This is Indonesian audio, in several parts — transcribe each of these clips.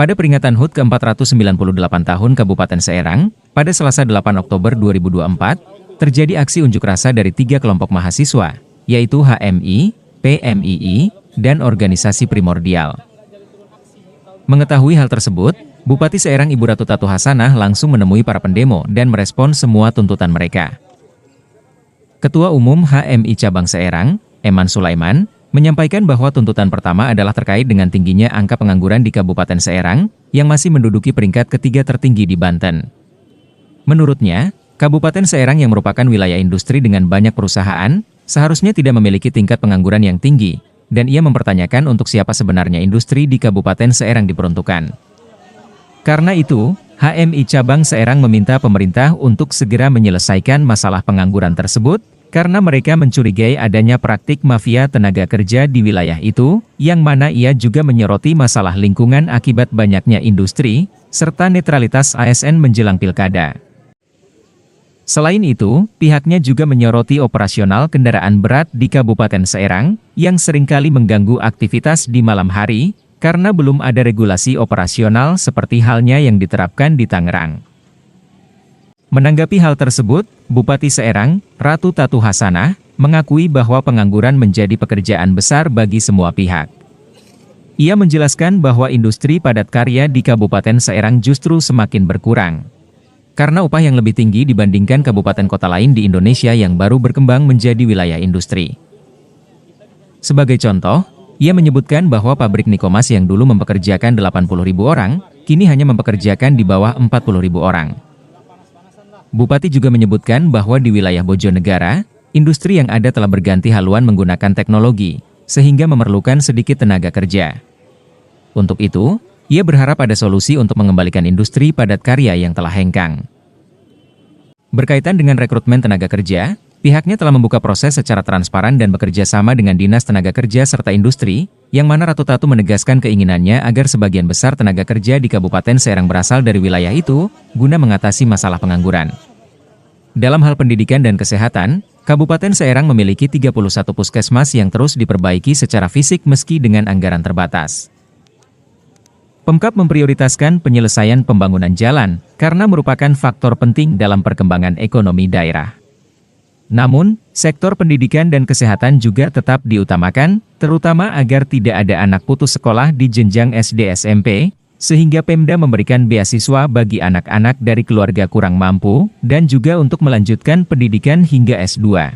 Pada peringatan HUT ke-498 tahun Kabupaten Seerang, pada Selasa 8 Oktober 2024, terjadi aksi unjuk rasa dari 3 kelompok mahasiswa, yaitu HMI, PMII, dan organisasi primordial. Mengetahui hal tersebut, Bupati Seerang Ibu Ratu Tatu Hasanah langsung menemui para pendemo dan merespon semua tuntutan mereka. Ketua Umum HMI Cabang Seerang, Eman Sulaiman, menyampaikan bahwa tuntutan pertama adalah terkait dengan tingginya angka pengangguran di Kabupaten Seerang, yang masih menduduki peringkat ketiga tertinggi di Banten. Menurutnya, Kabupaten Seerang yang merupakan wilayah industri dengan banyak perusahaan, seharusnya tidak memiliki tingkat pengangguran yang tinggi, dan ia mempertanyakan untuk siapa sebenarnya industri di Kabupaten Seerang diperuntukkan. Karena itu, HMI Cabang Seerang meminta pemerintah untuk segera menyelesaikan masalah pengangguran tersebut, karena mereka mencurigai adanya praktik mafia tenaga kerja di wilayah itu, yang mana ia juga menyoroti masalah lingkungan akibat banyaknya industri, serta netralitas ASN menjelang pilkada. Selain itu, pihaknya juga menyoroti operasional kendaraan berat di Kabupaten Seerang, yang seringkali mengganggu aktivitas di malam hari, karena belum ada regulasi operasional seperti halnya yang diterapkan di Tangerang. Menanggapi hal tersebut, Bupati Seerang, Ratu Tatu Hasanah, mengakui bahwa pengangguran menjadi pekerjaan besar bagi semua pihak. Ia menjelaskan bahwa industri padat karya di Kabupaten Seerang justru semakin berkurang, karena upah yang lebih tinggi dibandingkan kabupaten kota lain di Indonesia yang baru berkembang menjadi wilayah industri. Sebagai contoh, ia menyebutkan bahwa pabrik Nikomas yang dulu mempekerjakan 80.000 orang, kini hanya mempekerjakan di bawah 40.000 orang. Bupati juga menyebutkan bahwa di wilayah Bojonegara, industri yang ada telah berganti haluan menggunakan teknologi, sehingga memerlukan sedikit tenaga kerja. Untuk itu, ia berharap ada solusi untuk mengembalikan industri padat karya yang telah hengkang. Berkaitan dengan rekrutmen tenaga kerja, pihaknya telah membuka proses secara transparan dan bekerja sama dengan Dinas Tenaga Kerja serta Industri, yang mana Ratu Tatu menegaskan keinginannya agar sebagian besar tenaga kerja di Kabupaten Seerang berasal dari wilayah itu, guna mengatasi masalah pengangguran. Dalam hal pendidikan dan kesehatan, Kabupaten Seerang memiliki 31 puskesmas yang terus diperbaiki secara fisik meski dengan anggaran terbatas. Pemkab memprioritaskan penyelesaian pembangunan jalan, karena merupakan faktor penting dalam perkembangan ekonomi daerah. Namun, sektor pendidikan dan kesehatan juga tetap diutamakan, terutama agar tidak ada anak putus sekolah di jenjang SD SMP, sehingga Pemda memberikan beasiswa bagi anak-anak dari keluarga kurang mampu, dan juga untuk melanjutkan pendidikan hingga S2.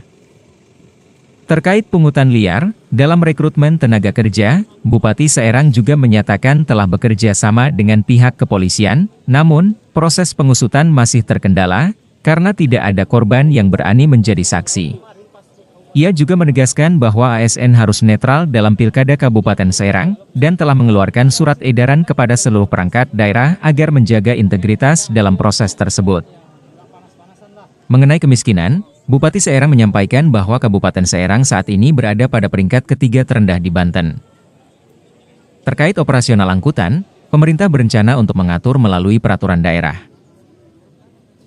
Terkait pungutan liar, dalam rekrutmen tenaga kerja, Bupati Seerang juga menyatakan telah bekerja sama dengan pihak kepolisian, namun, proses pengusutan masih terkendala, karena tidak ada korban yang berani menjadi saksi. Ia juga menegaskan bahwa ASN harus netral dalam Pilkada Kabupaten Seerang, dan telah mengeluarkan surat edaran kepada seluruh perangkat daerah agar menjaga integritas dalam proses tersebut. Mengenai kemiskinan, Bupati Seerang menyampaikan bahwa Kabupaten Seerang saat ini berada pada peringkat ketiga terendah di Banten. Terkait operasional angkutan, pemerintah berencana untuk mengatur melalui peraturan daerah.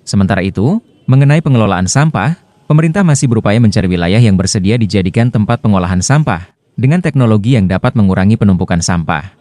Sementara itu, mengenai pengelolaan sampah, pemerintah masih berupaya mencari wilayah yang bersedia dijadikan tempat pengolahan sampah, dengan teknologi yang dapat mengurangi penumpukan sampah.